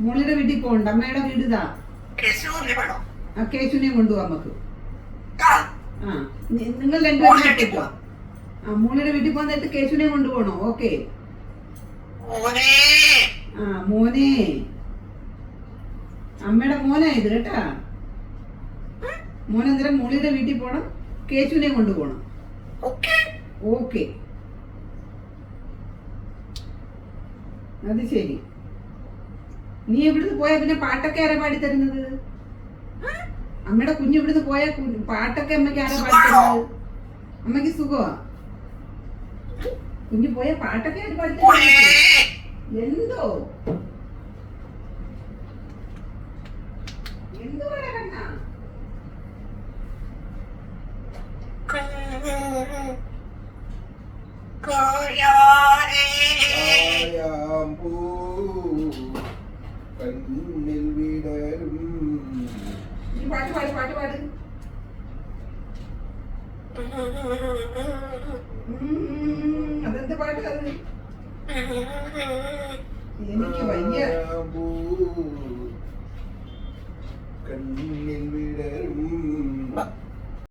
മോളിയുടെ വീട്ടിൽ പോകണ്ട, അമ്മയുടെ വീട് ഇതാ. ആ കേശുവിനെയും കൊണ്ടുപോകാം നമുക്ക്. ആ നിങ്ങൾ രണ്ടുപേരും പോ. ആ മോളിയുടെ വീട്ടിൽ പോകാൻ നേരത്ത് കേശുവിനെ കൊണ്ടുപോകണോ? ഓക്കെ. ആ മോനെ, അമ്മയുടെ മോനായത് കേട്ടാ. മോനെന്തരം മോളിയുടെ വീട്ടിൽ പോണം, കേശുവിനെ കൊണ്ടുപോകണം. ഓക്കെ, അത് ശരി. നീ ഇവിടുന്ന് പോയാ പിന്നെ പാട്ടൊക്കെ ആരാ പാടിത്തരുന്നത്? അമ്മയുടെ കുഞ്ഞ് ഇവിടുന്ന് പോയാ പാട്ടൊക്കെ അമ്മയ്ക്ക് ആരാ പാടിത്തരുന്നത്? അമ്മയ്ക്ക് സുഖമാ? കുഞ്ഞ് പോയാ പാട്ടൊക്കെ ആര് പാടിത്തരുന്നത്? എന്തോ എന്തോ കണ്ണാ? കണ്ണിൽ വിടരും. ഈ പാട്ട് പാട്, പാട്ട് പാട്. അതെന്ത് പാട്ട് അത്? എനിക്ക് വയ്യ. കണ്ണിൽ